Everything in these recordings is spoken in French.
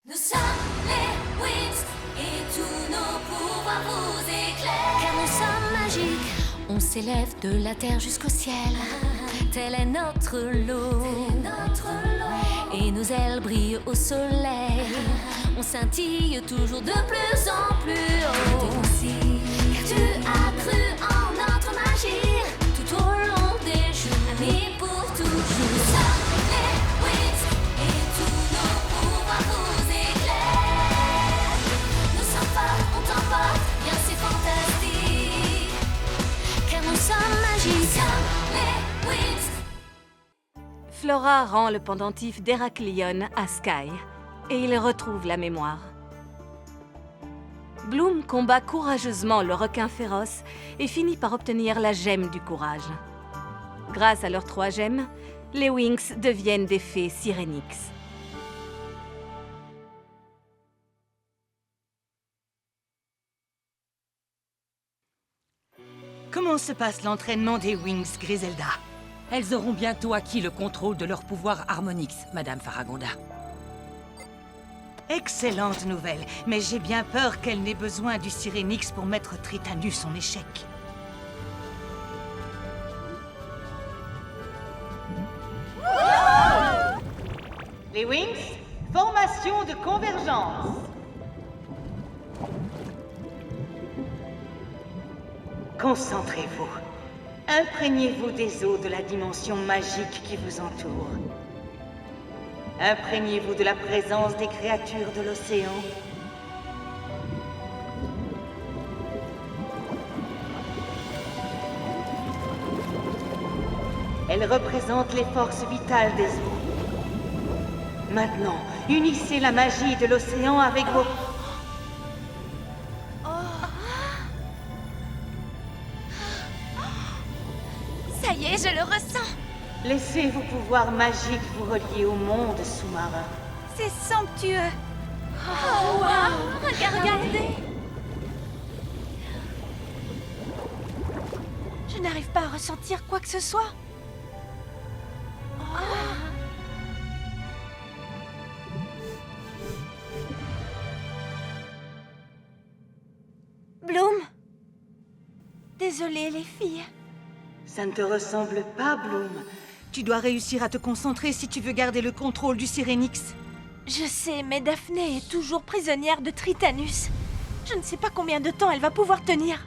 Nous sommes les Wings et tous nos pouvoirs vous éclairent. Car nous sommes magiques, on s'élève de la terre jusqu'au ciel. Tel est notre lot. Et nos ailes brillent au soleil. On scintille toujours de plus en plus haut. Car tu as cru en notre magie tout au long des jours et pour toujours. Nous sommes les Wings et tous nos pouvoirs vous éclairent. Nous sommes forts, on t'emporte, bien c'est fantastique. Car nous sommes magiques. Nous sommes les Wings. Flora rend le pendentif d'Héraclion à Sky, et il retrouve la mémoire. Bloom combat courageusement le requin féroce et finit par obtenir la gemme du courage. Grâce à leurs 3 gemmes, les Wings deviennent des fées Sirenix. Comment se passe l'entraînement des Wings, Griselda? Elles auront bientôt acquis le contrôle de leur pouvoir Harmonix, Madame Faragonda. Excellente nouvelle, mais j'ai bien peur qu'elle n'ait besoin du Sirenix pour mettre Tritanus en échec. Les Wings, formation de convergence. Concentrez-vous. Imprégnez-vous des eaux de la dimension magique qui vous entoure. Imprégnez-vous de la présence des créatures de l'océan. Elles représentent les forces vitales des eaux. Maintenant, unissez la magie de l'océan avec vos... Ça y est, je le ressens. Laissez vos pouvoirs magiques vous relier au monde sous-marin. C'est somptueux. Oh, wow! Regardez. Je n'arrive pas à ressentir quoi que ce soit. Bloom. Désolée, les filles. Ça ne te ressemble pas, Bloom. Tu dois réussir à te concentrer si tu veux garder le contrôle du Sirenix. Je sais, mais Daphné est toujours prisonnière de Tritanus. Je ne sais pas combien de temps elle va pouvoir tenir.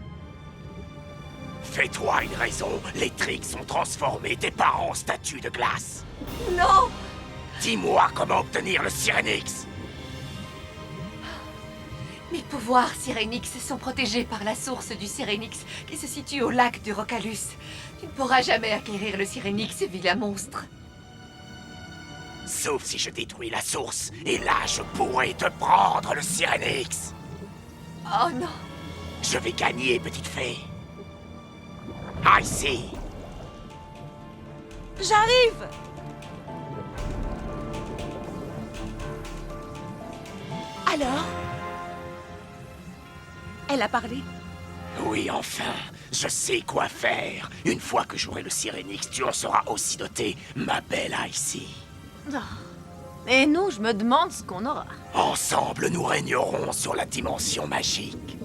Fais-toi une raison, les Trix ont transformé tes parents en statues de glace. Non. Dis-moi comment obtenir le Sirenix. Mes pouvoirs Sirenix sont protégés par la source du Sirenix qui se situe au lac du Rocalus. Tu ne pourras jamais acquérir le Sirenix, vilain monstre. Sauf si je détruis la source, et là je pourrai te prendre le Sirenix. Oh non. Je vais gagner, petite fée. Ici. J'arrive! Alors? Elle a parlé? Oui, enfin, je sais quoi faire. Une fois que j'aurai le Sirenix, tu en seras aussi dotée, ma belle Icy. Et nous, je me demande ce qu'on aura. Ensemble, nous régnerons sur la dimension magique.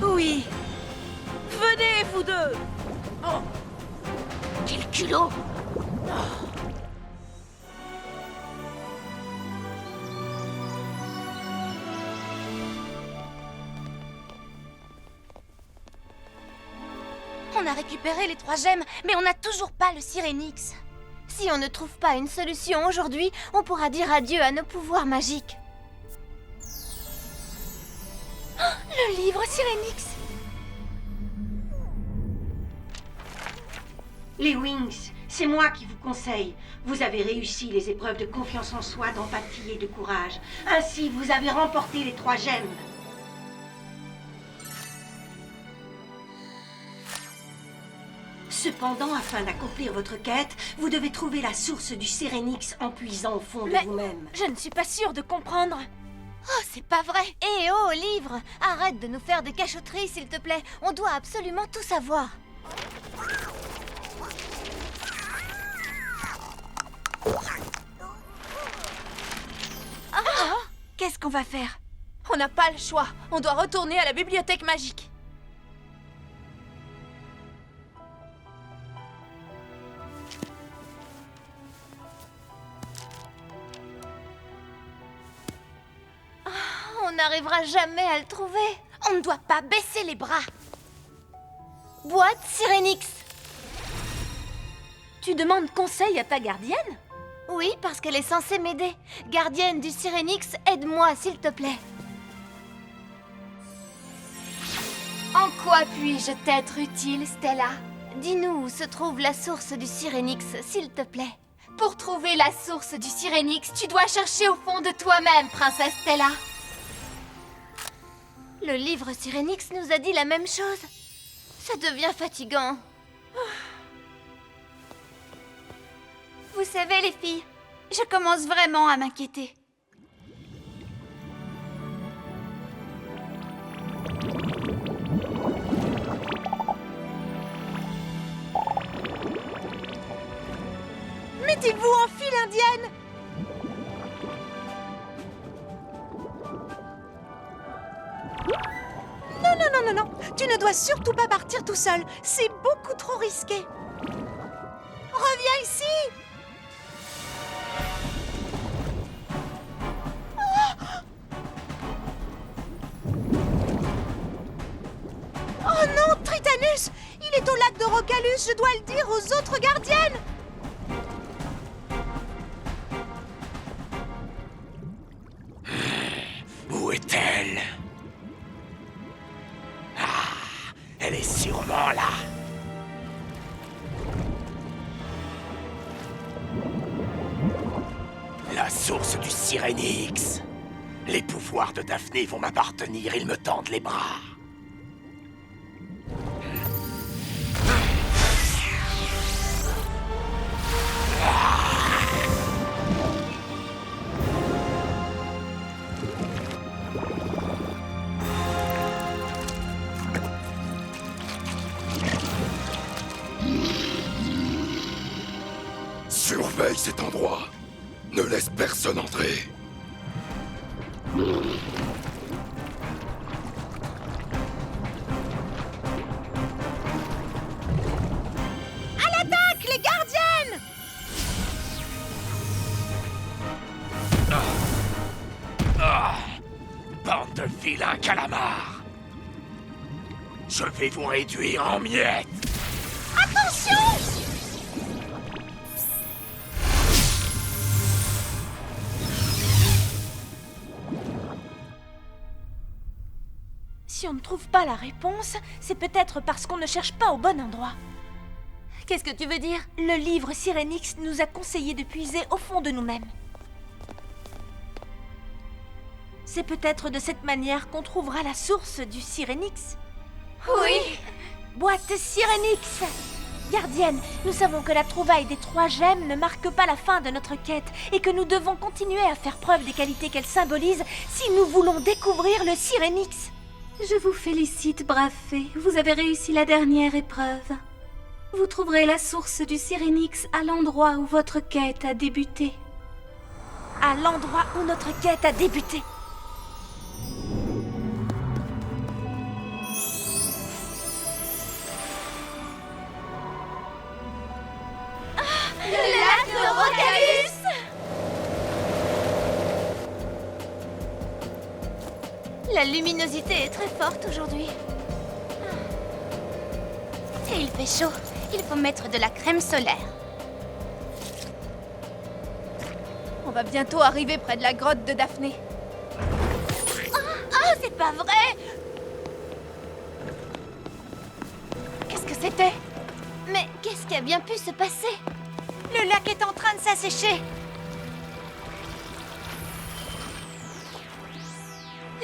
Oui. Venez, vous deux! Quel culot. On a récupéré les 3 gemmes, mais on n'a toujours pas le Sirenix. Si on ne trouve pas une solution aujourd'hui, on pourra dire adieu à nos pouvoirs magiques. Oh, le livre Sirenix. Les Wings, c'est moi qui vous conseille. Vous avez réussi les épreuves de confiance en soi, d'empathie et de courage. Ainsi, vous avez remporté les 3 gemmes. Cependant, afin d'accomplir votre quête, vous devez trouver la source du Sirenix en puisant au fond de Mais vous-même. je ne suis pas sûre de comprendre. Oh, c'est pas vrai. Eh oh, livre. Arrête de nous faire des cachotteries, s'il te plaît. On doit absolument tout savoir. Qu'est-ce qu'on va faire? On n'a pas le choix. On doit retourner à la bibliothèque magique. On n'arrivera jamais à le trouver. On ne doit pas baisser les bras. Boîte Sirénix. Tu demandes conseil à ta gardienne? Oui, parce qu'elle est censée m'aider. Gardienne du Sirénix, aide-moi, s'il te plaît. En quoi puis-je t'être utile, Stella? Dis-nous où se trouve la source du Sirénix, s'il te plaît. Pour trouver la source du Sirénix, tu dois chercher au fond de toi-même, princesse Stella. Le livre Sirénix nous a dit la même chose. Ça devient fatigant. Vous savez, les filles, je commence vraiment à m'inquiéter. Mettez-vous en file indienne! Non, tu ne dois surtout pas partir tout seul. C'est beaucoup trop risqué. Reviens ici! Oh non, Tritanus! Il est au lac de Rocalus, je dois le dire aux autres gardiennes! Où est-elle? Elle est sûrement là. La source du Sirénix. Les pouvoirs de Daphné vont m'appartenir, ils me tendent les bras. Surveille cet endroit. Ne laisse personne entrer. À l'attaque, les gardiennes! Bande de vilains calamars. Je vais vous réduire en miettes. Attention! Si on ne trouve pas la réponse, c'est peut-être parce qu'on ne cherche pas au bon endroit. Qu'est-ce que tu veux dire? Le livre Sirénix nous a conseillé de puiser au fond de nous-mêmes. C'est peut-être de cette manière qu'on trouvera la source du Sirénix. Oui! Boîte Sirénix! Gardienne, nous savons que la trouvaille des 3 gemmes ne marque pas la fin de notre quête et que nous devons continuer à faire preuve des qualités qu'elle symbolise si nous voulons découvrir le Sirénix. Je vous félicite, brave fée. Vous avez réussi la dernière épreuve. Vous trouverez la source du Sirénix à l'endroit où votre quête a débuté. À l'endroit où notre quête a débuté. Le lac de Rocalus! La luminosité est très forte aujourd'hui. Et il fait chaud. Il faut mettre de la crème solaire. On va bientôt arriver près de la grotte de Daphné. Oh, c'est pas vrai! Qu'est-ce que c'était? Mais qu'est-ce qui a bien pu se passer? Le lac est en train de s'assécher.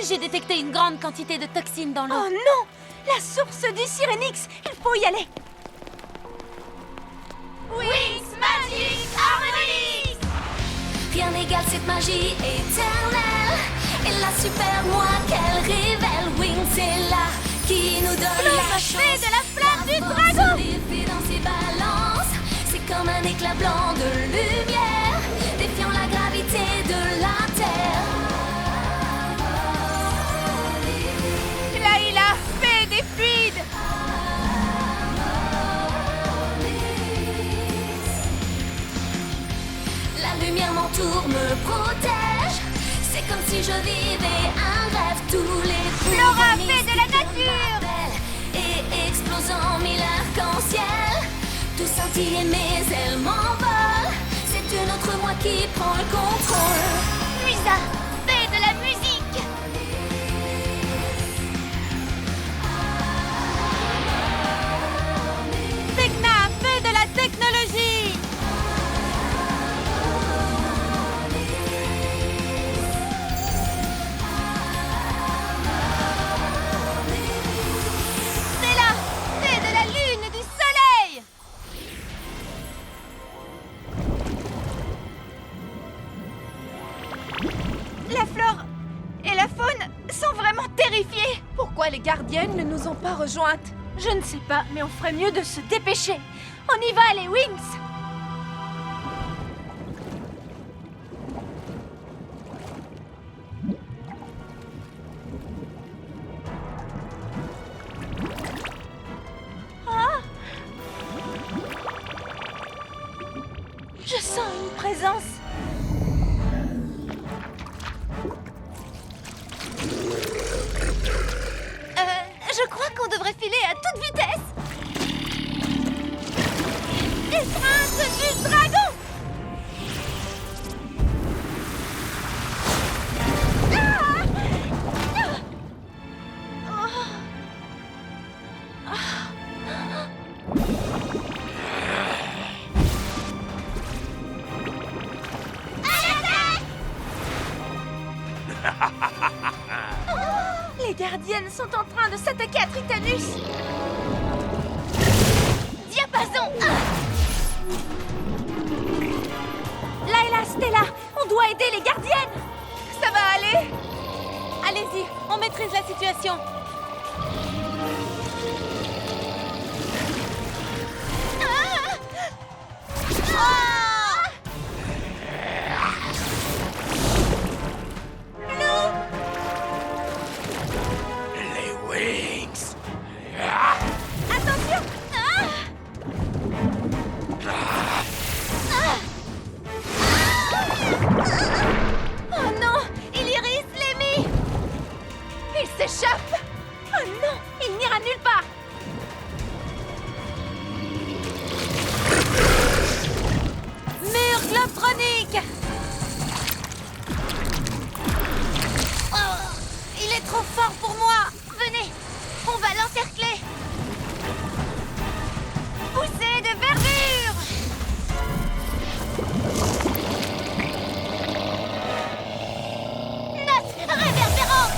J'ai détecté une grande quantité de toxines dans l'eau. Oh non! La source du Sirénix! Il faut y aller! Wings Magic Harmony! Rien n'égale cette magie éternelle et la super moi qu'elle révèle. Wings est là qui nous donne la chance de la flamme du force dragon! d'effet dans ses balances. C'est comme un éclat blanc de lumière défiant la gravité de la terre. amour me protège. C'est comme si je vivais un rêve. Tous les Flora, pouvoirs fée de la nature! et explosant mille arcs-en-ciel. Tout scintille et mes ailes m'envolent. C'est une autre moi qui prend le contrôle. Musa, fée de la musique! Vecna, fée de la technologie! Stella, fée de la lune et du soleil! La flore et la faune sont vraiment terrifiées. Pourquoi les gardiennes ne nous ont pas rejointes? Je ne sais pas, mais on ferait mieux de se dépêcher. On y va, les Wings! Ah! Je sens une présence. Je crois qu'on devrait filer à toute vitesse. Étreinte du dragon! Les gardiennes sont en train de s'attaquer à Tritanus. Diapason! Layla, Stella, on doit aider les gardiennes. Ça va aller. Allez-y, on maîtrise la situation. Oh non, Illyris, Lemmy! Il s'échappe! Oh non, il n'ira nulle part! Mur globtronique! Oh, il est trop fort pour moi! Venez, on va l'encercler! Poussée de verdure! Réverbérant!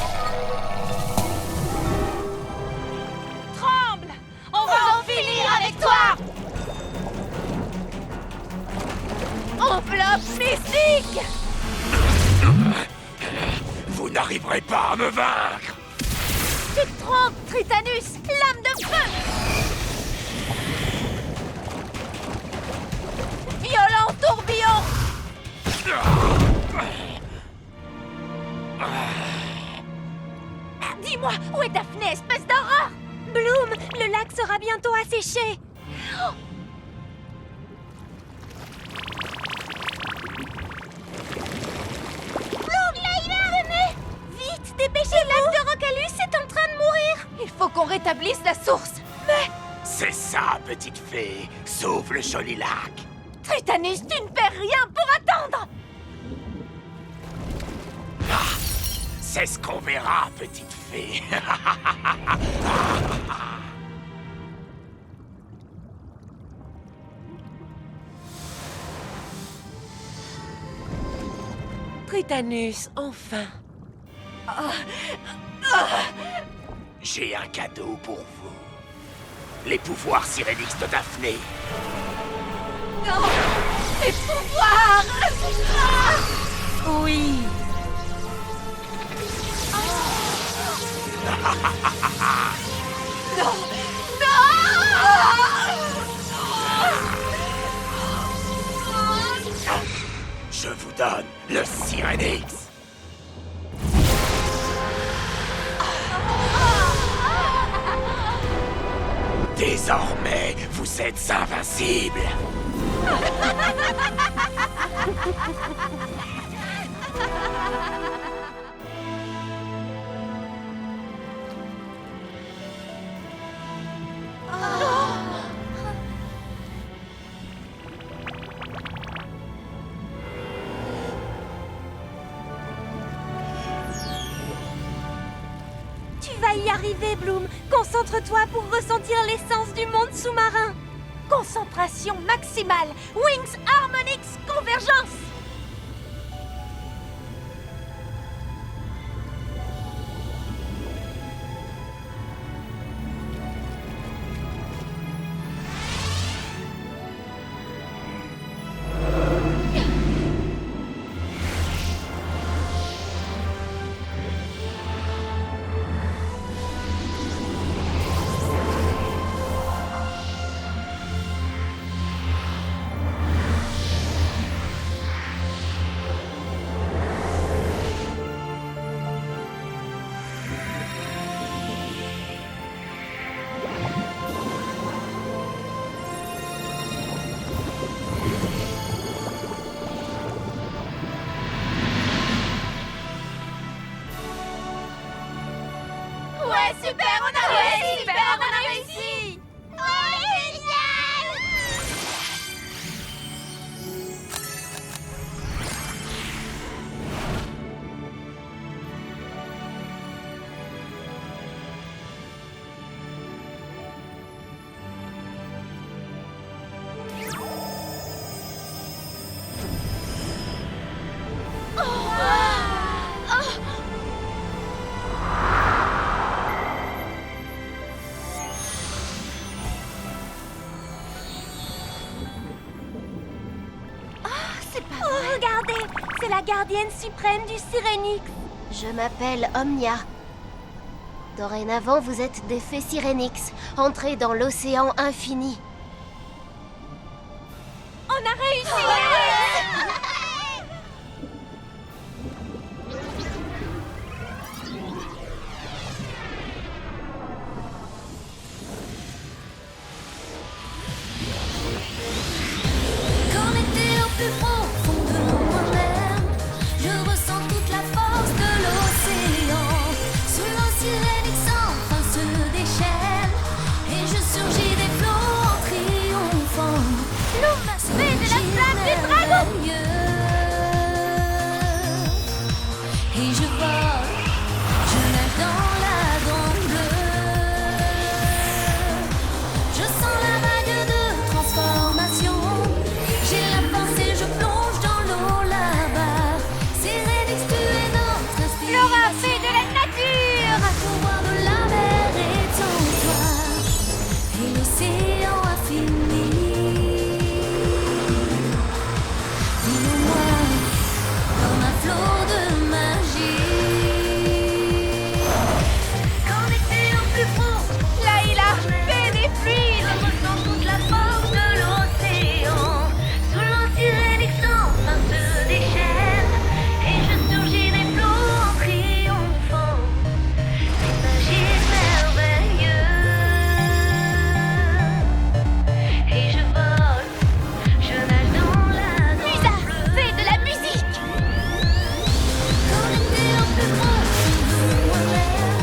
Tremble! On va en finir avec toi! Enveloppe mystique! Vous n'arriverez pas à me vaincre! Tu te trompes, Tritanus! Lame de feu! Violent tourbillon! Dis-moi, où est Daphné, espèce d'horreur? Bloom, le lac sera bientôt asséché. Oh. Bloom, Layla, venez! Vite, dépêchez-vous! Le lac de Rocalus est en train de mourir. Il faut qu'on rétablisse la source. Mais... C'est ça, petite fée. Sauve le joli lac. Tritanus, tu ne perds rien pour attendre. C'est ce qu'on verra, petite fée. Tritanus, enfin. J'ai un cadeau pour vous. Les pouvoirs Sirenix de Daphné. Non! Les pouvoirs! Oui. Non! Je vous donne le Sirenix. Désormais, vous êtes invincibles. Tu vas y arriver, Bloom. Concentre-toi pour ressentir l'essence du monde sous-marin. Concentration maximale. Wings Harmonix Convergence. Ouais, super, on a réussi! Super, on a réussi! Ouais, génial! Regardez, c'est la gardienne suprême du Sirénix. Je m'appelle Omnia. Dorénavant, vous êtes des fées Sirénix, entrées dans l'océan infini. On a réussi! Connecté au plus profond de moi-même, je ressens toute la force de l'océan. Sous l'eau Sirénix enfin se déchaîne, et je surgis des flots en triomphant. Bloom, fais de la flamme du dragon! Et je vole, je nage dans la grande bleue. Je sens la vague de transformation. J'ai la force et je plonge dans l'eau là-bas. Sirénix, tu es notre inspiration. Laura, fée de la nature! Le pouvoir de la mer est en toi, et l'océan infini. Dis-moi, comme un flot de magie. Connecté au plus profond. Laïla, fée des fluides! Je ressens toute la force de l'océan. Sous l'eau Sirénix enfin se déchaîne, et je surgis des flots en triomphant. C'est magique, merveilleux. Et je vole, je nage dans la Lisa, grande bleue. fée de la musique! Connecté au plus profond de moi-même,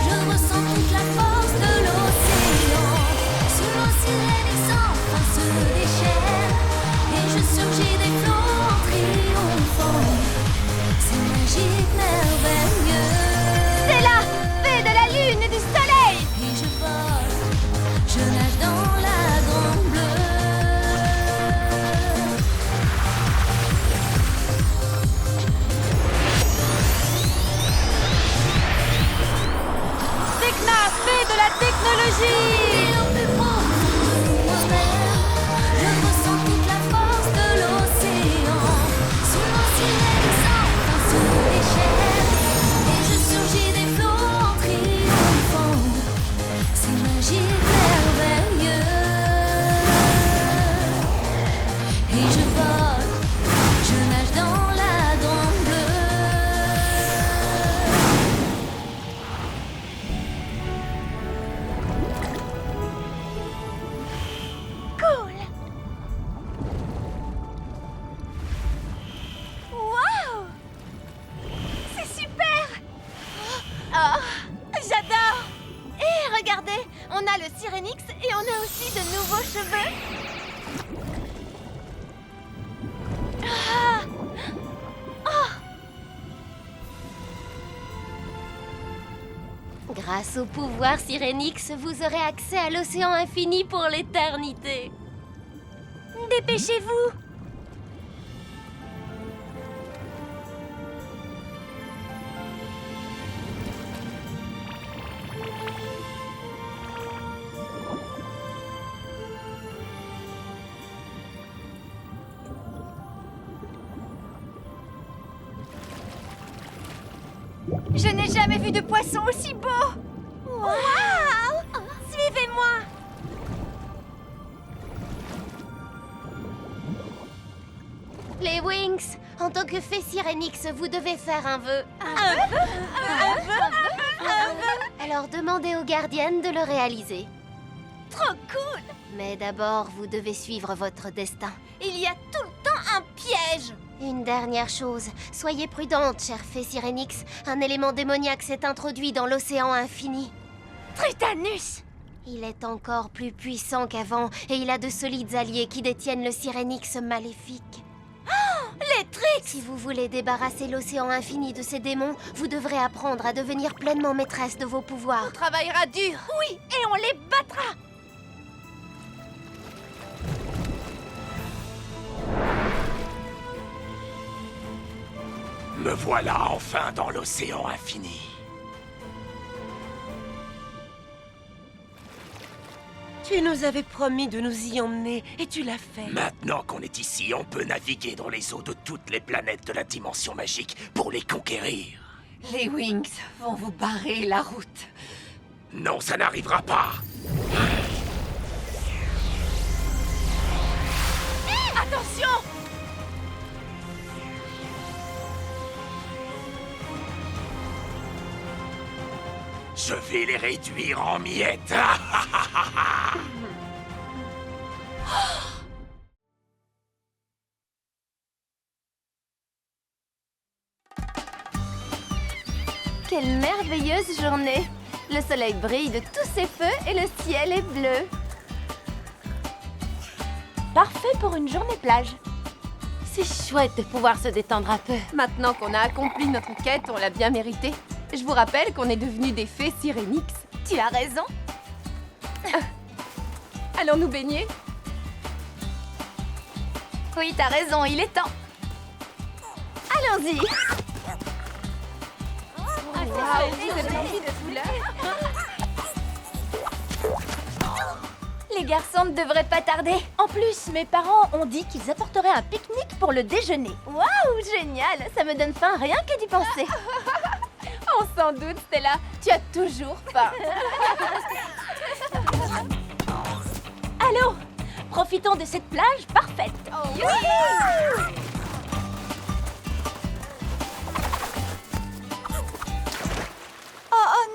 je ressens toute la force de l'océan. Sous l'eau Sirénix enfin se déchaîne, et je surgis des flots en triomphant. C'est magique, merveilleux. C'est là, fée de la lune et du soleil! Et je vole, je nage dans la grande bleue. Vecna, fée de la technologie! Et au plus profond de moi-même, je ressens toute la force de l'océan. Sous l'eau Sirénix enfin se déchaîne, et je surgis des flots en triomphant. C'est magique, merveilleux. Et je vole, je nage dans la grande bleue. Cool! Waouh! C'est super! Oh, j'adore! Et regardez, on a le Sirénix et on a aussi de nouveaux cheveux. Ah! Oh! Grâce au pouvoir Sirenix, vous aurez accès à l'océan infini pour l'éternité. Dépêchez-vous! Je n'ai jamais vu de poisson aussi beau! Waouh! Suivez-moi! Les Wings, en tant que fée Sirenix, vous devez faire un vœu. Alors demandez aux gardiennes de le réaliser. Trop cool! Mais d'abord, vous devez suivre votre destin. Il y a tout le temps un piège! Une dernière chose, soyez prudente, chère fée Sirenix. Un élément démoniaque s'est introduit dans l'océan infini. Tritanus! Il est encore plus puissant qu'avant, et il a de solides alliés qui détiennent le Sirenix maléfique. Les tricks! Si vous voulez débarrasser l'océan infini de ces démons, vous devrez apprendre à devenir pleinement maîtresse de vos pouvoirs. On travaillera dur! Oui, et on les battra! Me voilà enfin dans l'océan infini. Tu nous avais promis de nous y emmener, et tu l'as fait. Maintenant qu'on est ici, on peut naviguer dans les eaux de toutes les planètes de la dimension magique pour les conquérir. Les Wings vont vous barrer la route. Non, ça n'arrivera pas. Attention! Je vais les réduire en miettes. Quelle merveilleuse journée! Le soleil brille de tous ses feux et le ciel est bleu. Parfait pour une journée plage. C'est chouette de pouvoir se détendre un peu. Maintenant qu'on a accompli notre quête, on l'a bien mérité. Je vous rappelle qu'on est devenus des fées Sirenix. Tu as raison. Allons nous baigner? Oui, t'as raison, il est temps. Allons-y. Les garçons ne devraient pas tarder. En plus, mes parents ont dit qu'ils apporteraient un pique-nique pour le déjeuner. Waouh, génial! Ça me donne faim rien qu'à d'y penser. On s'en doute, Stella. Tu as toujours faim. Allô! Profitons de cette plage parfaite. Oh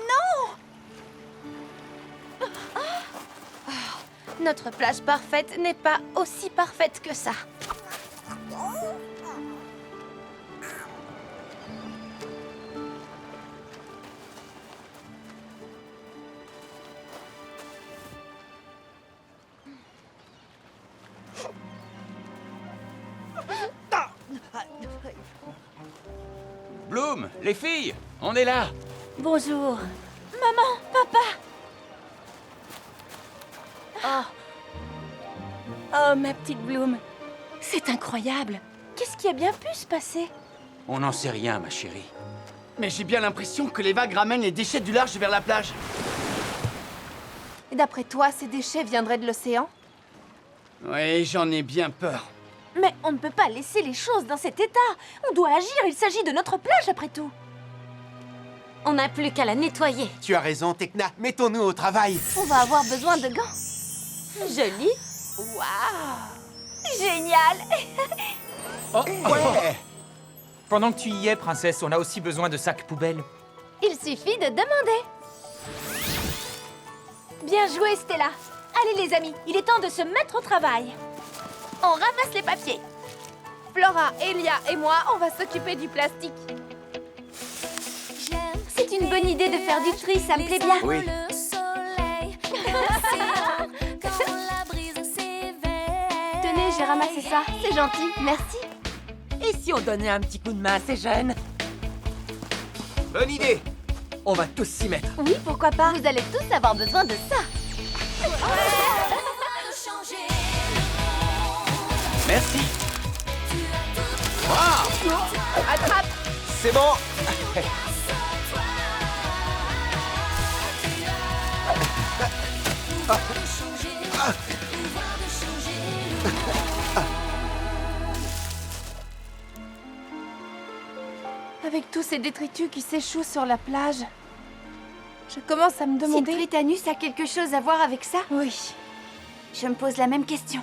non! Notre plage parfaite n'est pas aussi parfaite que ça. Bloom, les filles, on est là. Bonjour. Maman, papa. Oh, ma petite Bloom. C'est incroyable. Qu'est-ce qui a bien pu se passer? On n'en sait rien, ma chérie. Mais j'ai bien l'impression que les vagues ramènent les déchets du large vers la plage. D'après toi, ces déchets viendraient de l'océan? Oui, j'en ai bien peur. Mais on ne peut pas laisser les choses dans cet état. On doit agir, il s'agit de notre plage après tout. On n'a plus qu'à la nettoyer. Tu as raison, Tekna. Mettons-nous au travail. On va avoir besoin de gants. Joli. Waouh! Génial! Oh, ouais. Pendant que tu y es, princesse, on a aussi besoin de sacs poubelles. Il suffit de demander. Bien joué, Stella. Allez, les amis, il est temps de se mettre au travail. On ramasse les papiers. Flora, Elia et moi, on va s'occuper du plastique. C'est une bonne idée de faire du tri, ça me plaît bien. Oui. Tenez, j'ai ramassé ça. C'est gentil, merci. Et si on donnait un petit coup de main à ces jeunes? Bonne idée. On va tous s'y mettre. Oui, pourquoi pas? Vous allez tous avoir besoin de ça. Merci. Attrape! C'est bon. Avec tous ces détritus qui s'échouent sur la plage, je commence à me demander... Si Tritanus a quelque chose à voir avec ça? Oui. Je me pose la même question.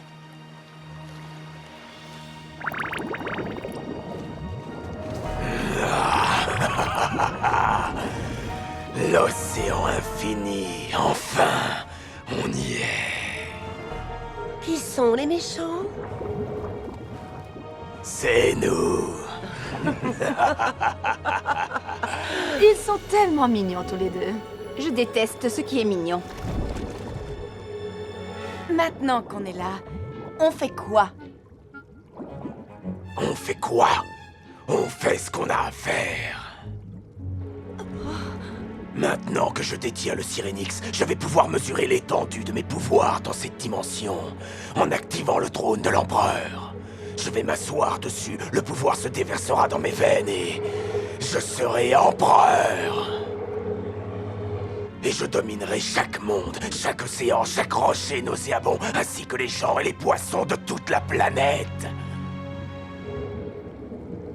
L'océan infini, enfin, on y est. Qui sont les méchants? C'est nous. Ils sont tellement mignons tous les deux. Je déteste ce qui est mignon. Maintenant qu'on est là, on fait quoi? On fait quoi? On fait ce qu'on a à faire. Maintenant que je détiens le Sirénix, je vais pouvoir mesurer l'étendue de mes pouvoirs dans cette dimension, en activant le trône de l'Empereur. Je vais m'asseoir dessus, le pouvoir se déversera dans mes veines et... je serai Empereur. Et je dominerai chaque monde, chaque océan, chaque rocher nauséabond, ainsi que les gens et les poissons de toute la planète.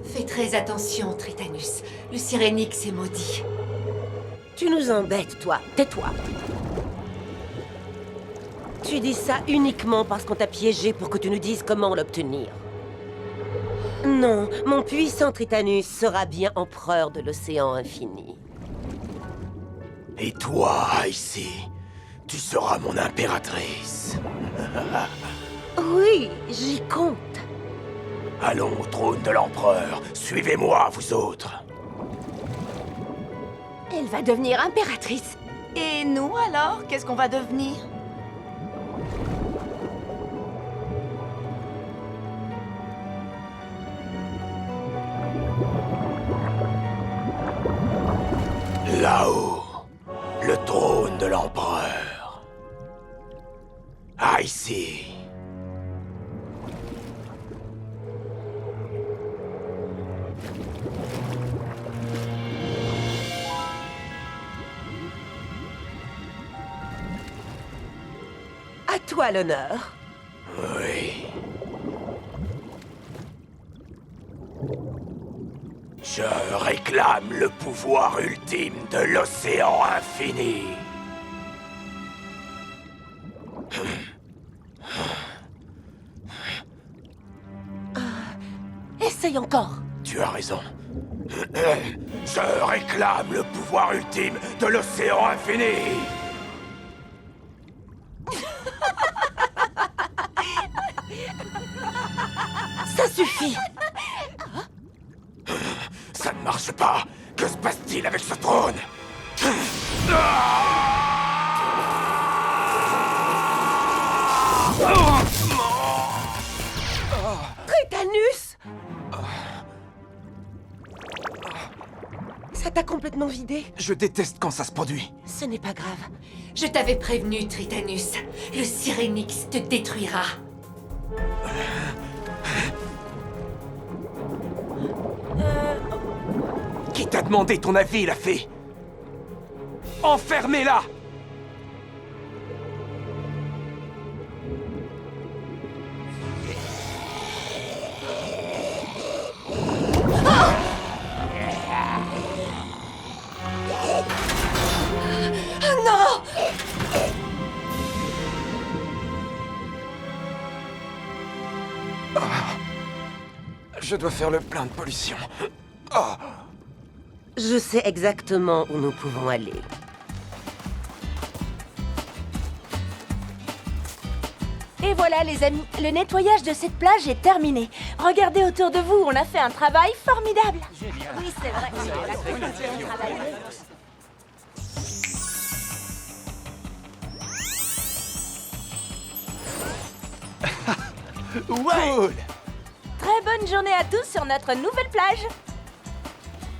Fais très attention, Tritanus. Le Sirénix est maudit. Tu nous embêtes, toi. Tais-toi. Tu dis ça uniquement parce qu'on t'a piégé pour que tu nous dises comment l'obtenir. Non, mon puissant Tritanus sera bien empereur de l'océan infini. Et toi, ici, tu seras mon impératrice. Oui, j'y compte. Allons au trône de l'Empereur. Suivez-moi, vous autres. Elle va devenir impératrice. Et nous alors, qu'est-ce qu'on va devenir? Là-haut, le trône de l'Empereur. Ah, ici. À toi l'honneur. Oui. Je réclame le pouvoir ultime de l'océan infini. Essaye encore. Tu as raison. Je réclame le pouvoir ultime de l'océan infini. Ça suffit. Ça ne marche pas. Que se passe-t-il avec ce trône? Tritanus! Ça t'a complètement vidé? Je déteste quand ça se produit. Ce n'est pas grave. Je t'avais prévenu, Tritanus. Le Sirénix te détruira. Qui t'a demandé ton avis, la fée? Enfermez-la! Non! Je dois faire le plein de pollution. Je sais exactement où nous pouvons aller. Et voilà les amis, le nettoyage de cette plage est terminé. Regardez autour de vous, on a fait un travail formidable. Oui, c'est vrai. On a fait un travail. Cool! Très bonne journée à tous sur notre nouvelle plage.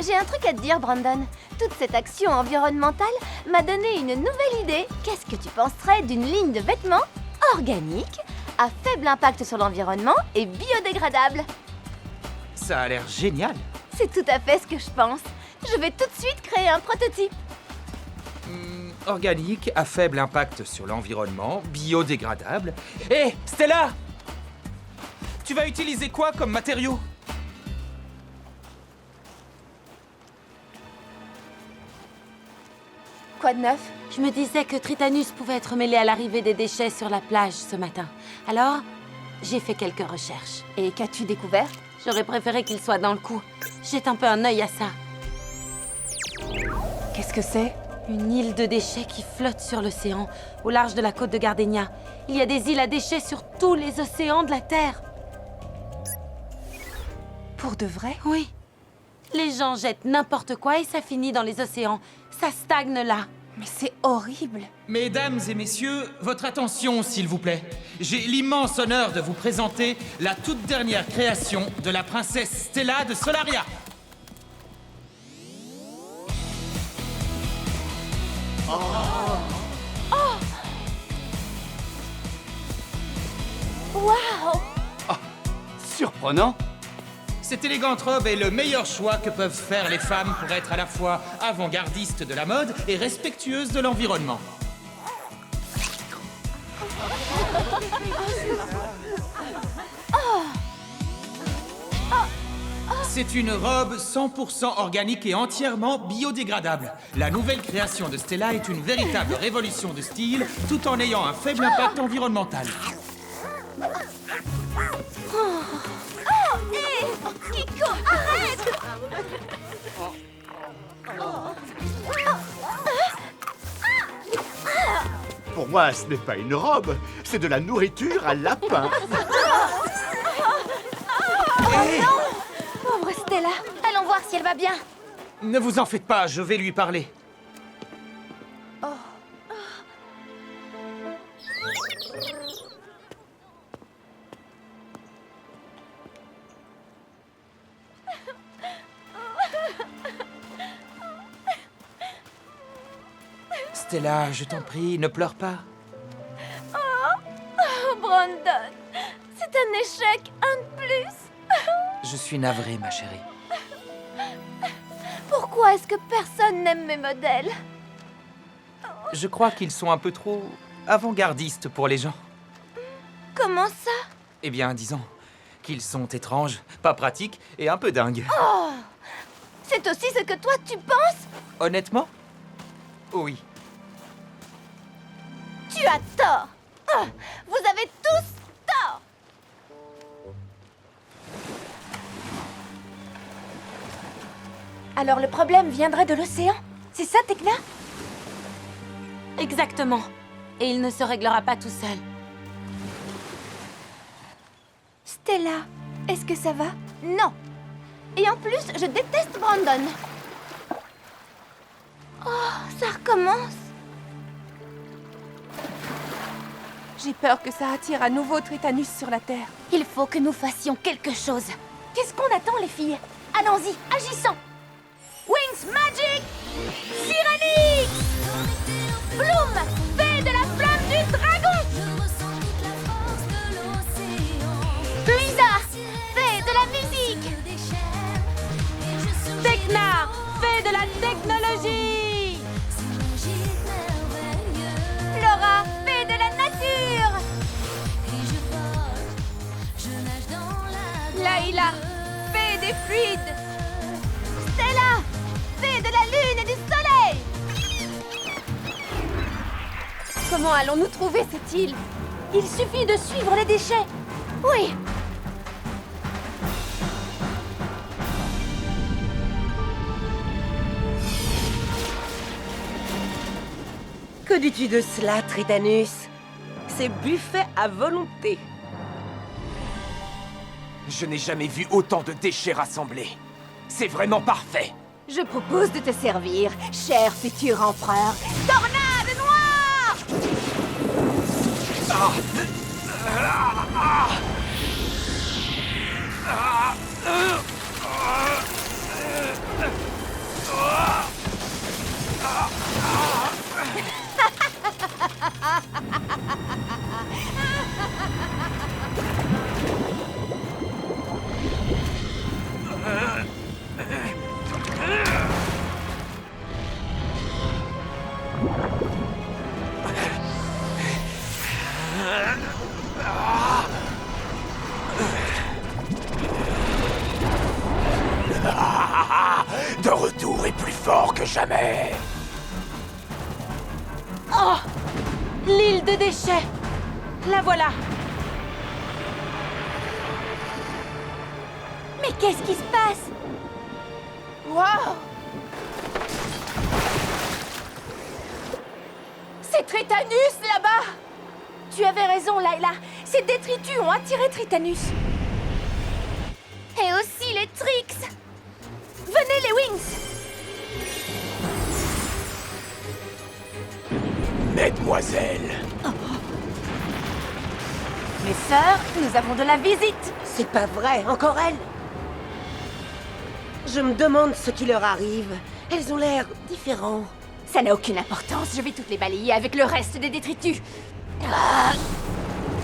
J'ai un truc à te dire, Brandon. Toute cette action environnementale m'a donné une nouvelle idée. Qu'est-ce que tu penserais d'une ligne de vêtements organique, à faible impact sur l'environnement et biodégradable? Ça a l'air génial. C'est tout à fait ce que je pense. Je vais tout de suite créer un prototype. Organique, à faible impact sur l'environnement, biodégradable. Hé, Stella! Tu vas utiliser quoi comme matériau? Quoi de neuf? Je me disais que Tritanus pouvait être mêlé à l'arrivée des déchets sur la plage ce matin. Alors, j'ai fait quelques recherches. Et qu'as-tu découvert? J'aurais préféré qu'il soit dans le coup. Jette un peu un œil à ça. Qu'est-ce que c'est? Une île de déchets qui flotte sur l'océan, au large de la côte de Gardenia. Il y a des îles à déchets sur tous les océans de la Terre. Pour de vrai? Oui. Les gens jettent n'importe quoi et ça finit dans les océans. Ça stagne là. Mais c'est horrible. Mesdames et messieurs, votre attention, s'il vous plaît. J'ai l'immense honneur de vous présenter la toute dernière création de la princesse Stella de Solaria. Waouh! Surprenant. Cette élégante robe est le meilleur choix que peuvent faire les femmes pour être à la fois avant-gardistes de la mode et respectueuses de l'environnement. C'est une robe 100% organique et entièrement biodégradable. La nouvelle création de Stella est une véritable révolution de style, tout en ayant un faible impact environnemental. Kiko, arrête! Pour moi, ce n'est pas une robe, c'est de la nourriture à lapin. Pauvre Stella, allons voir si elle va bien. Ne vous en faites pas, je vais lui parler. Stella, je t'en prie, ne pleure pas. Oh, Brandon, c'est un échec, un de plus. Je suis navré, ma chérie. Pourquoi est-ce que personne n'aime mes modèles? Je crois qu'ils sont un peu trop avant-gardistes pour les gens. Comment ça? Eh bien, disons qu'ils sont étranges, pas pratiques et un peu dingues. Oh! C'est aussi ce que toi tu penses? Honnêtement? Oui. Tu as tort! Vous avez tous tort! Alors le problème viendrait de l'océan? C'est ça, Tekna? Exactement. Et il ne se réglera pas tout seul. Stella, est-ce que ça va? Non. Et en plus, je déteste Brandon. Oh, ça recommence. J'ai peur que ça attire à nouveau Tritanus sur la Terre. Il faut que nous fassions quelque chose. Qu'est-ce qu'on attend, les filles? Allons-y, agissons. Wings Magic! Syrenix! Bloom, fée de la flamme du dragon! Lisa, fée de la musique! Tekna, fée de la technologie! Flora, fée de la nature! Laïla, fée des fluides! Stella, fée de la lune et du soleil! Comment allons-nous trouver cette île? Il suffit de suivre les déchets. Oui. Que dis-tu de cela, Tritanus? C'est buffet à volonté. Je n'ai jamais vu autant de déchets rassemblés. C'est vraiment parfait. Je propose de te servir, cher futur empereur. Tornade noire! retour est plus fort que jamais. Oh! L'île de déchets! La voilà! Mais qu'est-ce qui se passe? Wow! C'est Tritanus là-bas! Tu avais raison, Layla. Ces détritus ont attiré Tritanus. Et aussi les Trix! Venez, les Wings! Mesdemoiselles. Mes sœurs, nous avons de la visite! C'est pas vrai, encore elle? Je me demande ce qui leur arrive. Elles ont l'air différents. Ça n'a aucune importance, je vais toutes les balayer avec le reste des détritus. Ah.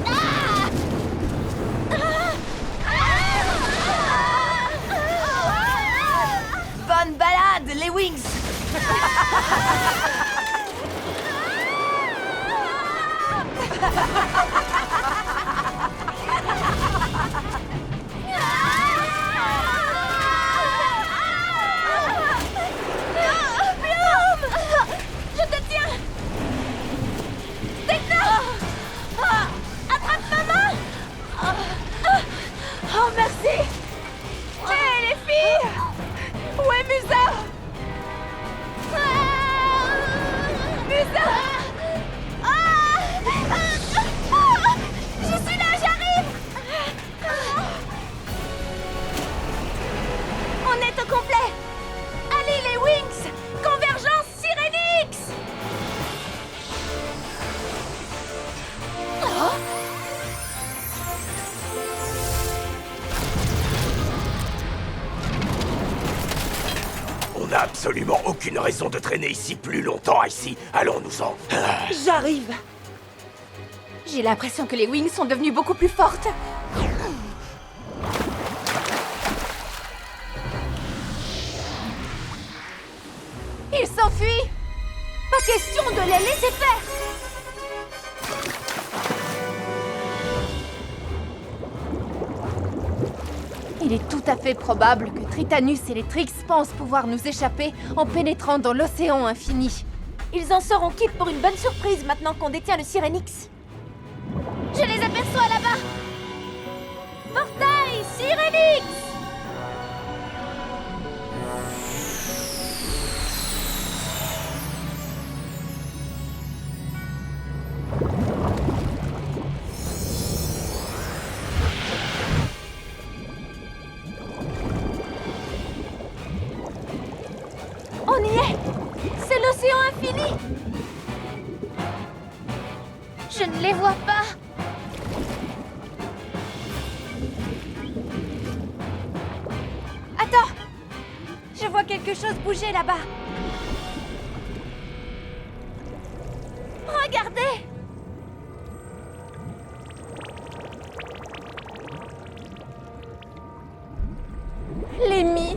Ah. Bonne balade, les Wings! Je te tiens! Techno! Attrape ma main! Oh, merci! Hé, les filles! Où est Musa? Musa! Je suis là, j'arrive! On est au complet! Allez, les Wings! Convergence Sirenix! Oh! On n'a absolument aucune raison de traîner ici plus longtemps, Icy. Allons-nous-en. J'arrive! J'ai l'impression que les Wings sont devenues beaucoup plus fortes. Ils s'enfuient! Pas question de les laisser faire! Il est tout à fait probable que Tritanus et les Trix pensent pouvoir nous échapper en pénétrant dans l'océan infini. Ils en seront quittes pour une bonne surprise maintenant qu'on détient le Sirenix. Je les aperçois là-bas! Portail Sirenix! On y est! C'est l'océan infini! Je ne les vois pas! Attends! Je vois quelque chose bouger là-bas! Regardez! Lémi!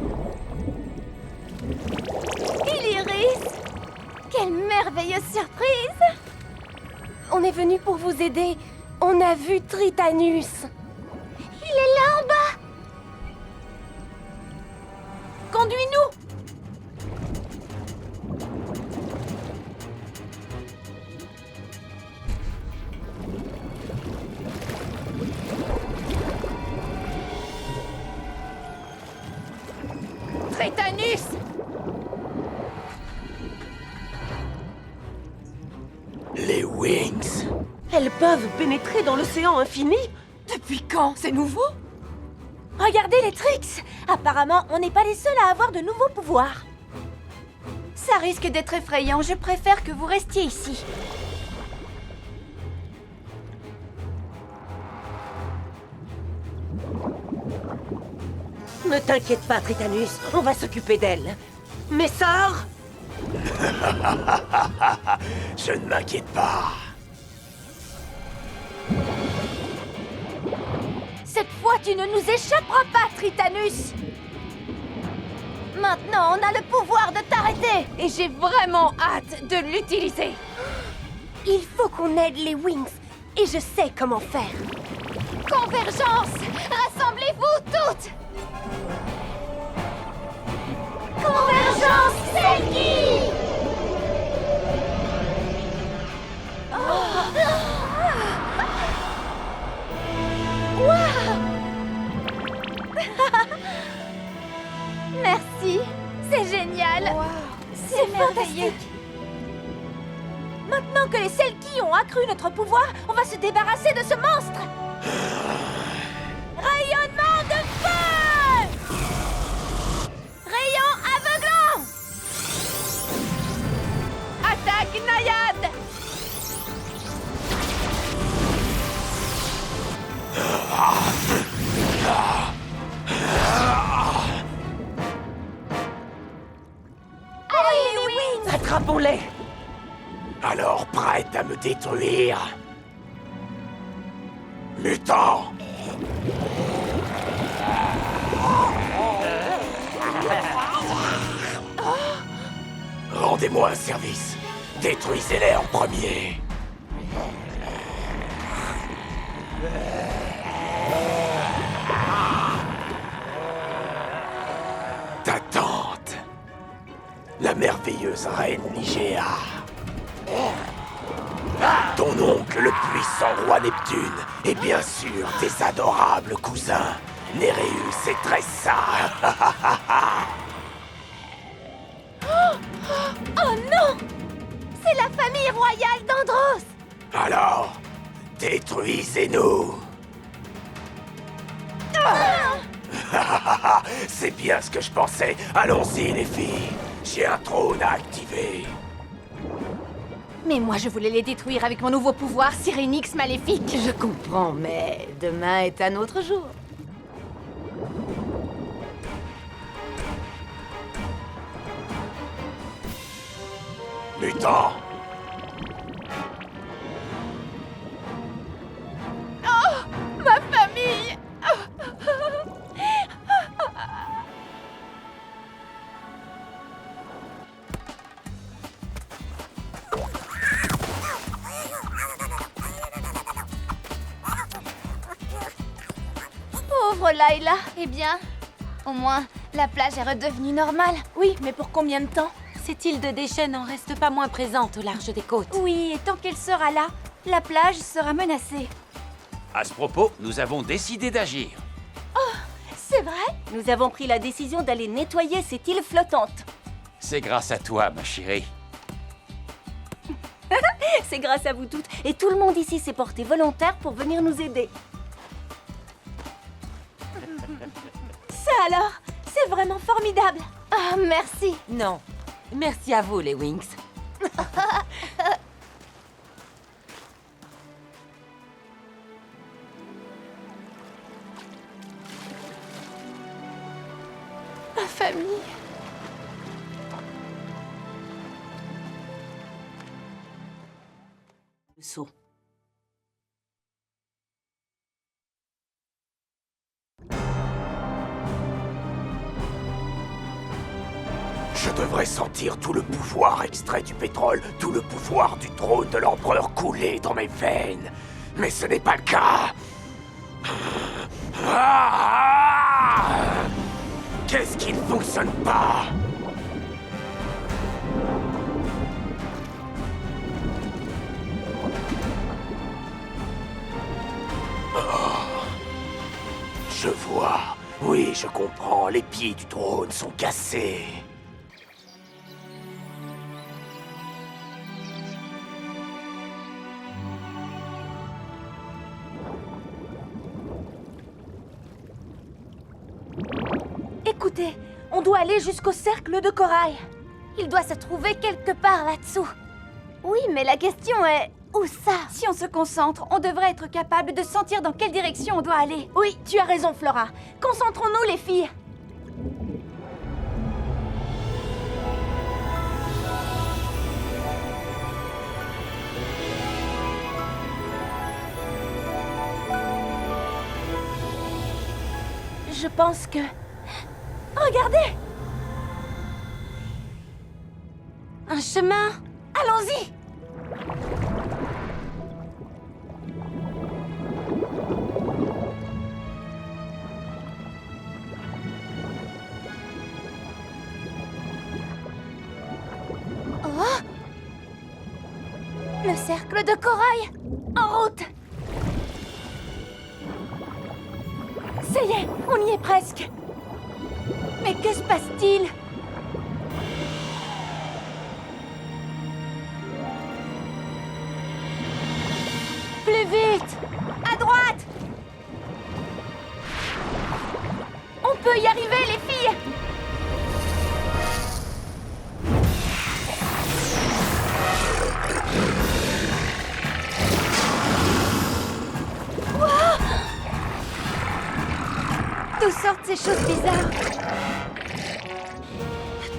Iliris! Quelle merveilleuse surprise! On est venu pour vous aider. On a vu Tritanus. Il est là en bas! Conduis-nous! Tritanus! Les Wings. Elles peuvent pénétrer dans l'océan infini? Depuis quand? C'est nouveau? Regardez les Trix! Apparemment, on n'est pas les seuls à avoir de nouveaux pouvoirs. Ça risque d'être effrayant, je préfère que vous restiez ici. Ne t'inquiète pas, Tritanus, on va s'occuper d'elle. Mes sœurs? Je ne m'inquiète pas. Cette fois, tu ne nous échapperas pas, Tritanus! Maintenant, on a le pouvoir de t'arrêter! Et j'ai vraiment hâte de l'utiliser! Il faut qu'on aide les Wings, et je sais comment faire! Convergence! Rassemblez-vous toutes! Convergence! génial! C'est fantastique! Maintenant que les Selkies ont accru notre pouvoir, on va se débarrasser de ce monstre! Rayonnement de feu! Rayon aveuglant! Attaque naïade! Allez, les Wings! Attrapons-les! Alors prête à me détruire? Mutant! Rendez-moi un service. Détruisez-les en premier. Ta tante, la merveilleuse reine Ligéa. Ton oncle, le puissant roi Neptune, et bien sûr tes adorables cousins, Néréus et Tressa. Oh non! C'est la famille royale d'Andros! Alors, détruisez-nous. C'est bien ce que je pensais. Allons-y, les filles. J'ai un trône à activer. Mais moi, je voulais les détruire avec mon nouveau pouvoir Sirénix maléfique. Je comprends, mais demain est un autre jour. Mutant! Oh! Ma famille! Pauvre Layla. Eh bien, au moins, la plage est redevenue normale. Oui, mais pour combien de temps? Cette île de déchets n'en reste pas moins présente au large des côtes. Oui, et tant qu'elle sera là, la plage sera menacée. À ce propos, nous avons décidé d'agir. Oh, c'est vrai? Nous avons pris la décision d'aller nettoyer cette île flottante. C'est grâce à toi, ma chérie. C'est grâce à vous toutes. Et tout le monde ici s'est porté volontaire pour venir nous aider. Ça alors, c'est vraiment formidable. Ah, merci. Non, merci à vous, les Wings. Ma famille. Le saut. Je devrais sentir tout le pouvoir extrait du pétrole, tout le pouvoir du trône de l'empereur couler dans mes veines. Mais ce n'est pas le cas. Qu'est-ce qui ne fonctionne pas? Je vois. Oui, je comprends. Les pieds du trône sont cassés. Écoutez, on doit aller jusqu'au cercle de corail. Il doit se trouver quelque part là-dessous. Oui, mais la question est... Où ça? Si on se concentre, on devrait être capable de sentir dans quelle direction on doit aller. Oui, tu as raison, Flora. Concentrons-nous, les filles. Je pense que... Regardez! Un chemin. Allons-y! Oh! Le cercle de corail! En route! Ça y est, on y est presque! Mais que se passe-t-il? ces choses bizarres.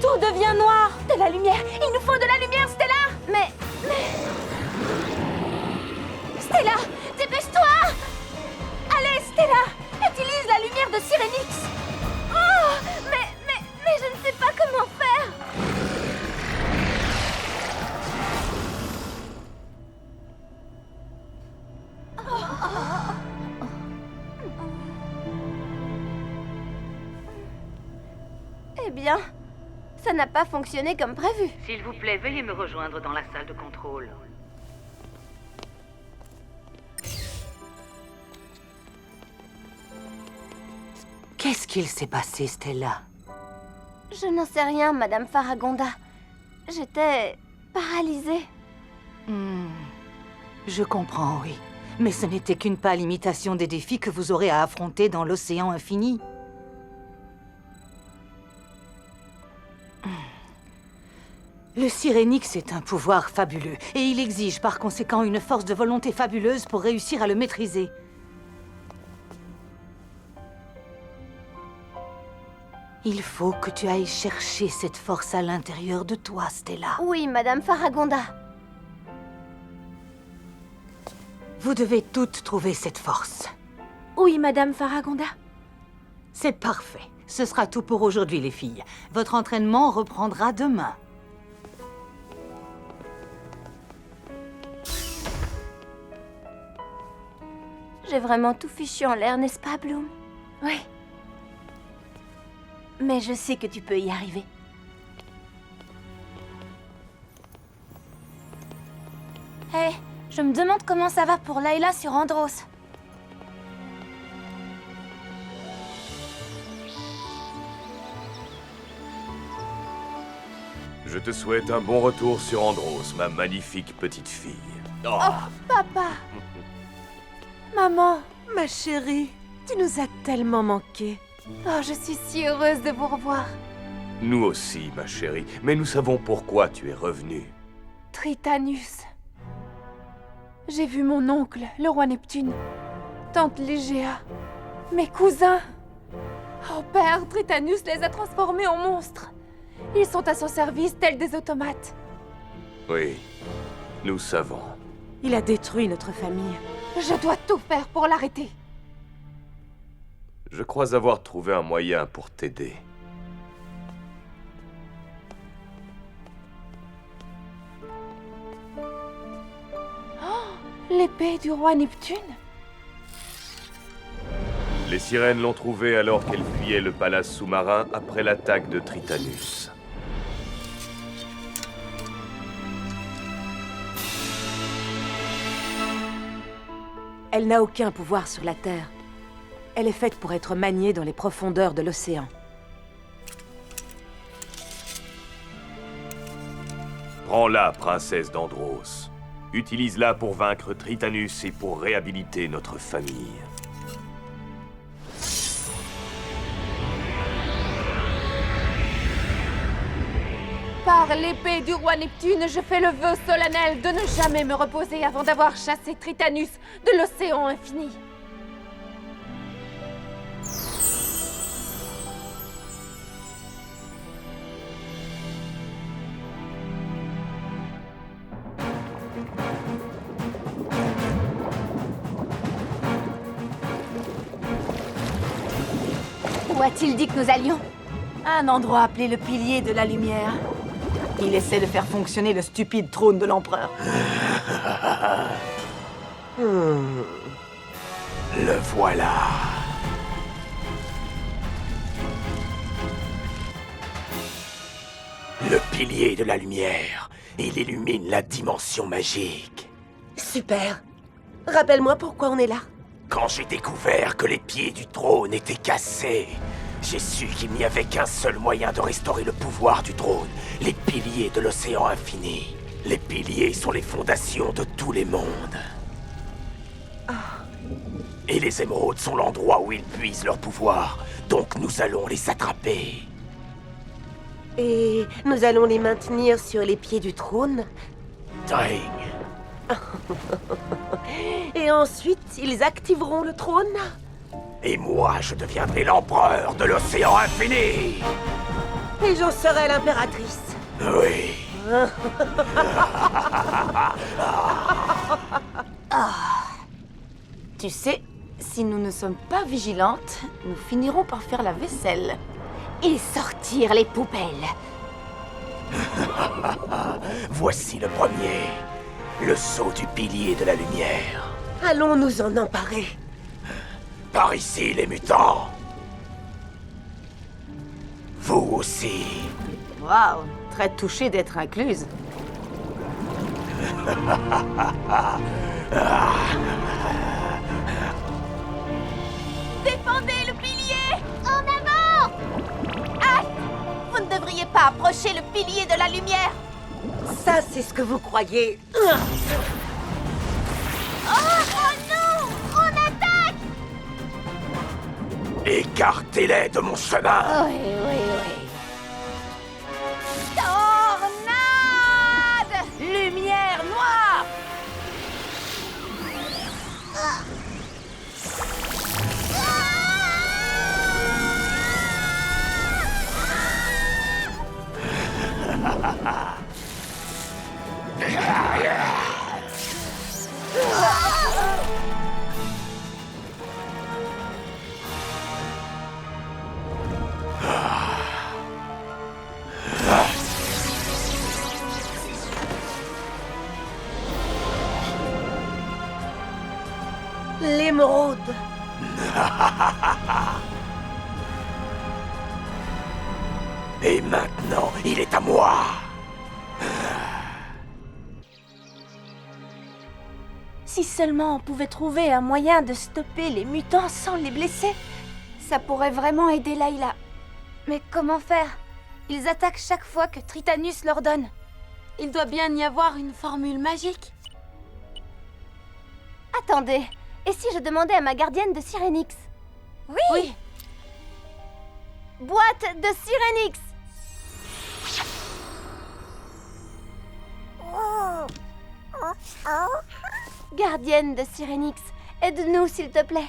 Tout devient noir. De la lumière. Il nous faut de la lumière, Stella. Mais... Stella, dépêche-toi. Allez, Stella, utilise la lumière de Sirenix. Oh, mais je ne sais pas comment faire. Eh bien, ça n'a pas fonctionné comme prévu. S'il vous plaît, veuillez me rejoindre dans la salle de contrôle. Qu'est-ce qu'il s'est passé, Stella? Je n'en sais rien, Madame Faragonda. J'étais paralysée. Je comprends, oui. Mais ce n'était qu'une pâle imitation des défis que vous aurez à affronter dans l'océan infini. Le Sirenix est un pouvoir fabuleux, et il exige par conséquent une force de volonté fabuleuse pour réussir à le maîtriser. Il faut que tu ailles chercher cette force à l'intérieur de toi, Stella. Oui, Madame Faragonda. Vous devez toutes trouver cette force. Oui, Madame Faragonda. C'est parfait. Ce sera tout pour aujourd'hui, les filles. Votre entraînement reprendra demain. J'ai vraiment tout fichu en l'air, n'est-ce pas, Bloom? Oui. Mais je sais que tu peux y arriver. Hé, je me demande comment ça va pour Layla sur Andros. Je te souhaite un bon retour sur Andros, ma magnifique petite fille. Oh, papa! Maman! Ma chérie, tu nous as tellement manqué. Oh, je suis si heureuse de vous revoir. Nous aussi, ma chérie, mais nous savons pourquoi tu es revenue. Tritanus. J'ai vu mon oncle, le roi Neptune, tante Légéa, mes cousins. Oh père, Tritanus les a transformés en monstres. Ils sont à son service tels des automates. Oui, nous savons. Il a détruit notre famille. Je dois tout faire pour l'arrêter. Je crois avoir trouvé un moyen pour t'aider. L'épée du roi Neptune? Les sirènes l'ont trouvée alors qu'elle fuyait le palace sous-marin après l'attaque de Tritanus. Elle n'a aucun pouvoir sur la Terre. Elle est faite pour être maniée dans les profondeurs de l'océan. Prends-la, princesse d'Andros. Utilise-la pour vaincre Tritanus et pour réhabiliter notre famille. Par l'épée du roi Neptune, je fais le vœu solennel de ne jamais me reposer avant d'avoir chassé Tritanus de l'océan infini. Où a-t-il dit que nous allions? Un endroit appelé le pilier de la lumière. Il essaie de faire fonctionner le stupide trône de l'empereur. Le voilà. Le pilier de la lumière. Il illumine la dimension magique. Super. Rappelle-moi pourquoi on est là. Quand j'ai découvert que les pieds du trône étaient cassés, j'ai su qu'il n'y avait qu'un seul moyen de restaurer le pouvoir du trône, les piliers de l'océan infini. Les piliers sont les fondations de tous les mondes. Et les émeraudes sont l'endroit où ils puisent leur pouvoir, donc nous allons les attraper. Et nous allons les maintenir sur les pieds du trône? Dingue. Et ensuite, ils activeront le trône? Et moi, je deviendrai l'empereur de l'océan infini. Et j'en serai l'impératrice. Oui. Tu sais, si nous ne sommes pas vigilantes, nous finirons par faire la vaisselle. Et sortir les poubelles. Voici le premier. Le sceau du pilier de la lumière. Allons nous en emparer. Par ici, les mutants. Vous aussi. Waouh, très touchée d'être incluse. Défendez le pilier! En avant! Ah! Vous ne devriez pas approcher le pilier de la lumière! Ça, c'est ce que vous croyez. Oh non! On attaque! Écartez-les de mon chemin. Oui, oui, oui. Tornade! Lumière noire! L'émeraude. Et maintenant, il est à moi. Si seulement on pouvait trouver un moyen de stopper les mutants sans les blesser, ça pourrait vraiment aider Layla. Mais comment faire? Ils attaquent chaque fois que Tritanus leur donne. Il doit bien y avoir une formule magique. Attendez, et si je demandais à ma gardienne de Sirenix? Oui. Boîte de Sirenix. Gardienne de Sirenix, aide-nous s'il te plaît.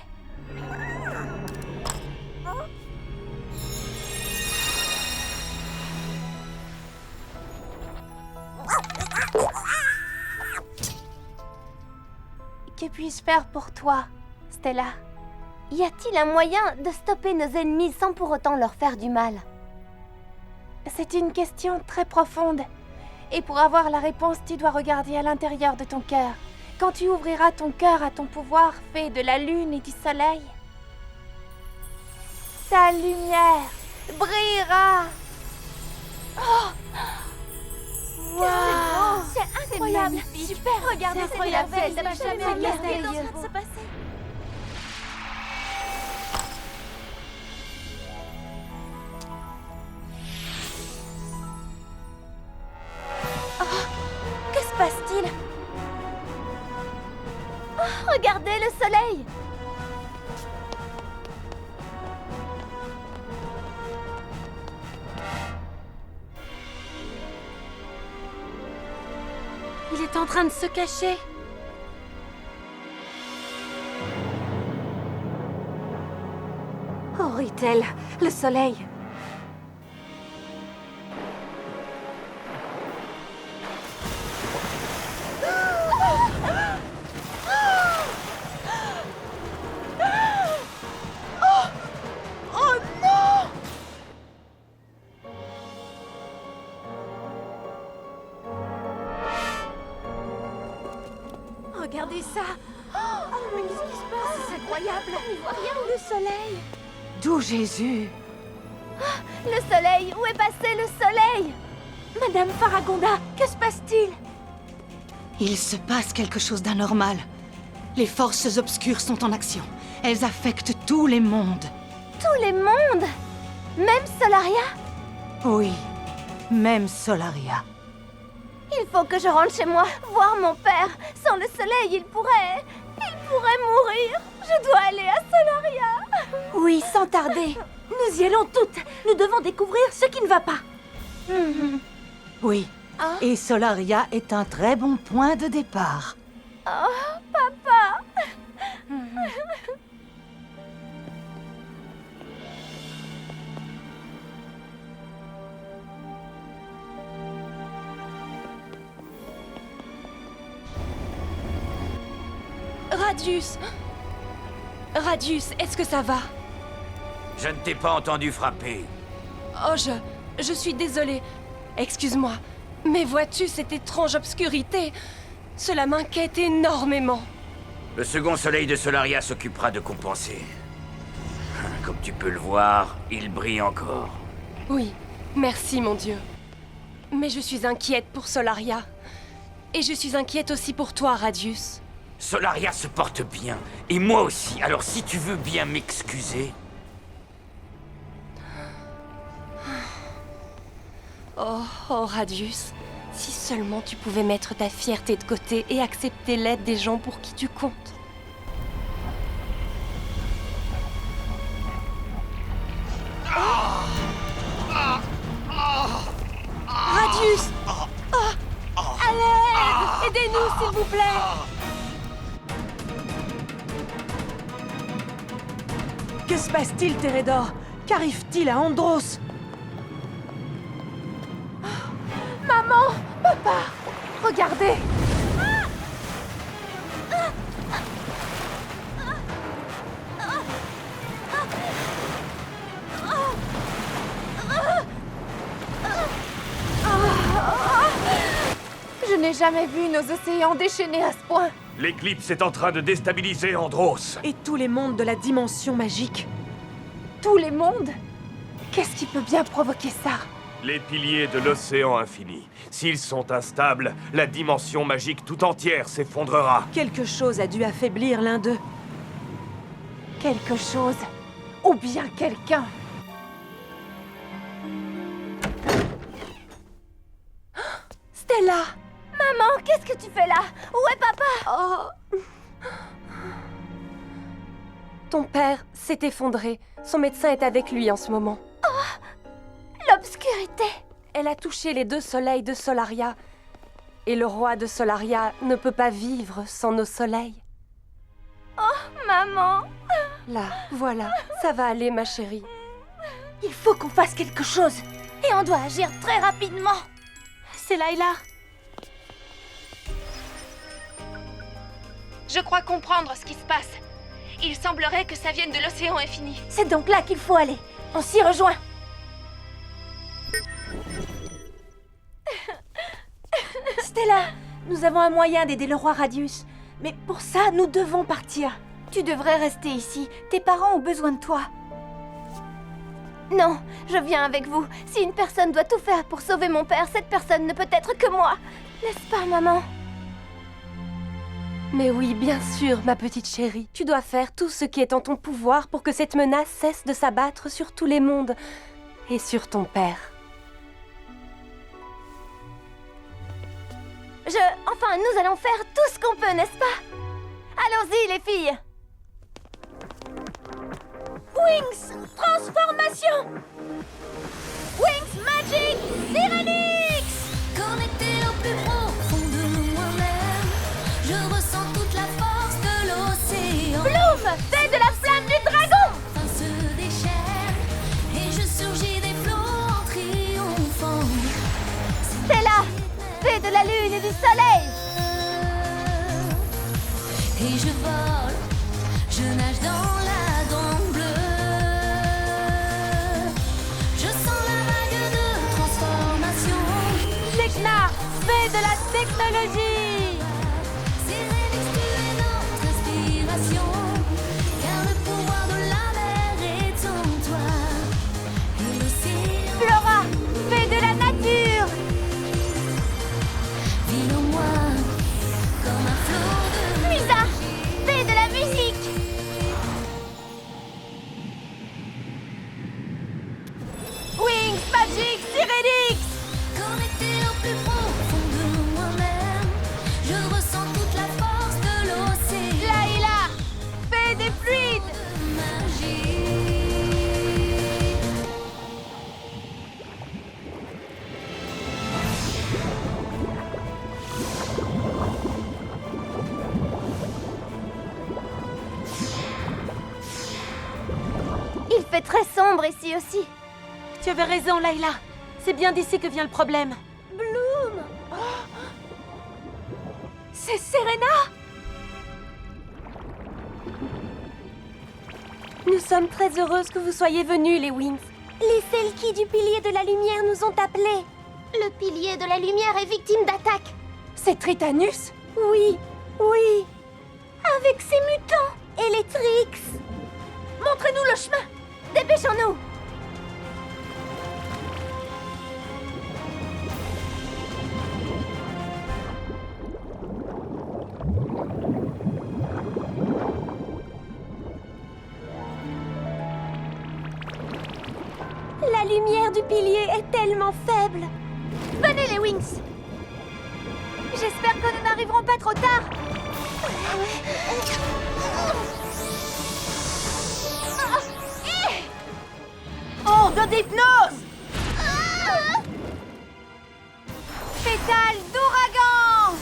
Que puis-je faire pour toi, Stella? Y a-t-il un moyen de stopper nos ennemis sans pour autant leur faire du mal? C'est une question très profonde. Et pour avoir la réponse, tu dois regarder à l'intérieur de ton cœur. Quand tu ouvriras ton cœur à ton pouvoir fait de la lune et du soleil, ta lumière brillera. Oh! Wow! C'est incroyable! Magnifique. Super! Regardez cette merveille! Ça va jamais C'est regarder ce qui est en merveilleux. train de se passer! Que se passe-t-il? Oh, regardez le soleil! Il est en train de se cacher. Oh, Ritel, le soleil. Oh non! Regardez ça! Oh, mais qu'est-ce qui se passe? C'est incroyable! On n'y voit rien, le soleil! D'où Jésus? Le soleil! Où est passé le soleil? Madame Faragonda, que se passe-t-il? Il se passe quelque chose d'anormal. Les forces obscures sont en action. Elles affectent tous les mondes. Tous les mondes? Même Solaria? Oui, même Solaria. Il faut que je rentre chez moi, voir mon père. Sans le soleil, il pourrait mourir. Je dois aller à Solaria. Oui, sans tarder. Nous y allons toutes. Nous devons découvrir ce qui ne va pas. Oui, et Solaria est un très bon point de départ. Oh, papa. Radius! Radius, est-ce que ça va? Je ne t'ai pas entendu frapper. Oh, je suis désolée. Excuse-moi. Mais vois-tu cette étrange obscurité? Cela m'inquiète énormément. Le second soleil de Solaria s'occupera de compenser. Comme tu peux le voir, il brille encore. Oui, merci mon Dieu. Mais je suis inquiète pour Solaria. Et je suis inquiète aussi pour toi, Radius. Solaria se porte bien, et moi aussi. Alors si tu veux bien m'excuser... Oh, Radius, si seulement tu pouvais mettre ta fierté de côté et accepter l'aide des gens pour qui tu comptes. Radius! À l'aide! Aidez-nous, s'il vous plaît! Que se passe-t-il, Térédor? Qu'arrive-t-il à Andros? Maman! Papa! Regardez! Je n'ai jamais vu nos océans déchaînés à ce point. L'éclipse est en train de déstabiliser Andros. Et tous les mondes de la dimension magique. Tous les mondes? Qu'est-ce qui peut bien provoquer ça? Les piliers de l'océan infini. S'ils sont instables, la dimension magique tout entière s'effondrera. Quelque chose a dû affaiblir l'un d'eux. Quelque chose. Ou bien quelqu'un. Stella! Maman, qu'est-ce que tu fais là? Où est papa? Oh. Ton père s'est effondré. Son médecin est avec lui en ce moment. Oh. L'obscurité. Elle a touché les 2 soleils de Solaria. Et le roi de Solaria ne peut pas vivre sans nos soleils. Oh, maman. Là, voilà. Ça va aller, ma chérie. Il faut qu'on fasse quelque chose. Et on doit agir très rapidement. C'est Layla. Je crois comprendre ce qui se passe. Il semblerait que ça vienne de l'océan infini. C'est donc là qu'il faut aller. On s'y rejoint. Stella, nous avons un moyen d'aider le roi Radius. Mais pour ça, nous devons partir. Tu devrais rester ici. Tes parents ont besoin de toi. Non, je viens avec vous. Si une personne doit tout faire pour sauver mon père, cette personne ne peut être que moi. N'est-ce pas, maman? Mais oui, bien sûr, ma petite chérie. Tu dois faire tout ce qui est en ton pouvoir pour que cette menace cesse de s'abattre sur tous les mondes. Et sur ton père. Enfin, nous allons faire tout ce qu'on peut, n'est-ce pas? Allons-y, les filles! Wings! Transformation! Wings Magic Sirenix! Connecté au plus profond de moi-même, je ressens toute la force de l'océan. Bloom! Fais de la flamme du dragon! Enfin se déchaîne et je surgis des flots en triomphant. Stella! Fais de la lune et du soleil! Et je vole, je nage dans la grande bleue. Je sens la vague de transformation. Vecna! Fais de la technologie! Sirenix, tu es notre inspiration. Car le pouvoir de la mer est en toi. Et l'océan. Flora! Fais de la nature! Vis en moi comme un flot de Musa! Fais de la musique! Wings Magic Sirenix! Connecté au plus profond de moi-même, je ressens toute la force de l'océan. Layla! Fais des fluides! Magie. Il fait très sombre ici aussi. Tu avais raison, Layla. C'est bien d'ici que vient le problème. Bloom! Oh. C'est Serena! Nous sommes très heureuses que vous soyez venus, les Wings. Les Selkie du pilier de la lumière nous ont appelés. Le pilier de la lumière est victime d'attaque. C'est Tritanus? Oui, oui. Avec ses mutants et les Trix. Montrez-nous le chemin. Dépêchons-nous. La lumière du pilier est tellement faible. Venez les Wings. J'espère que nous n'arriverons pas trop tard. Onde d'hypnose! Pétale d'ouragan!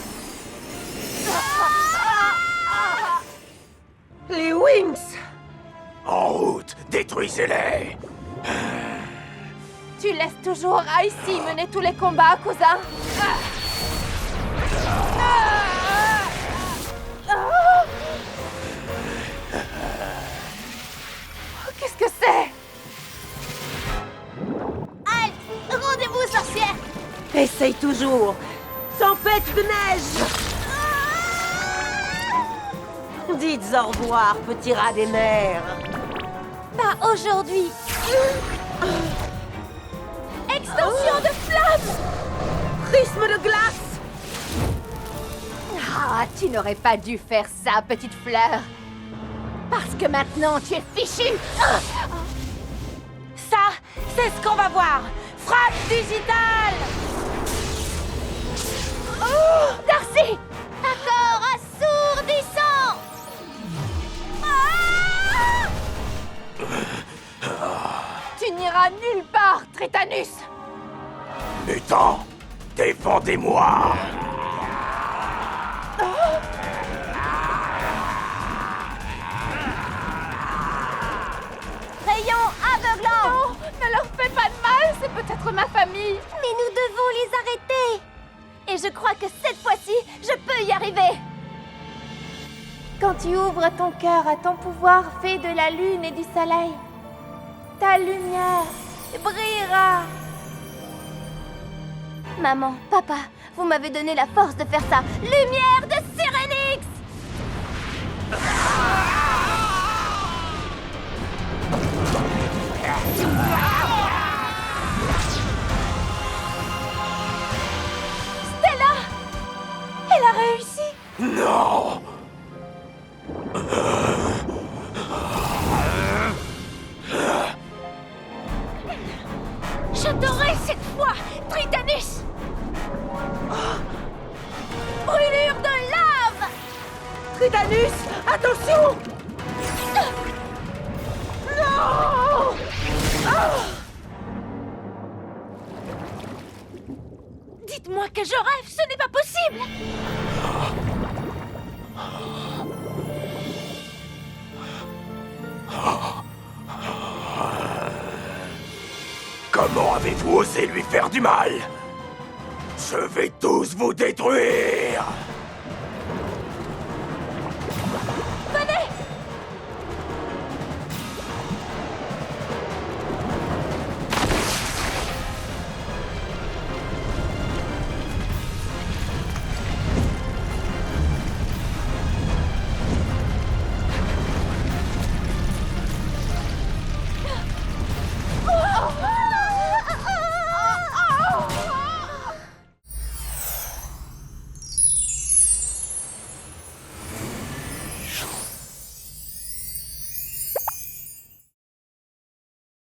Les Wings! En route, détruisez-les! Tu laisses toujours Icy mener tous les combats, cousin. Qu'est-ce que c'est? Halte! Rendez-vous, sorcière! Essaye toujours! Tempête de neige! Dites au revoir, petit rat des mers! Pas aujourd'hui! Extension de flamme! Prisme de glace! Ah, tu n'aurais pas dû faire ça, petite fleur. Parce que maintenant, tu es fichu. Ça, c'est ce qu'on va voir. Frappe digitale! Darcy! Accord assourdissant! Tu n'iras nulle part, Tritanus! Mutants, défendez-moi! Rayon aveuglant! Non, ne leur fais pas de mal, c'est peut-être ma famille. Mais nous devons les arrêter! Et je crois que cette fois-ci, je peux y arriver! Quand tu ouvres ton cœur à ton pouvoir fait de la lune et du soleil, ta lumière brillera. Maman, papa, vous m'avez donné la force de faire ça. Lumière de Syrinx! Stella! Elle a réussi! Non! Je t'aurai cette fois, Tritanus! Brûlure de lave! Tritanus, attention! Non! Dites-moi que je rêve, ce n'est pas possible! Comment avez-vous osé lui faire du mal? Je vais tous vous détruire!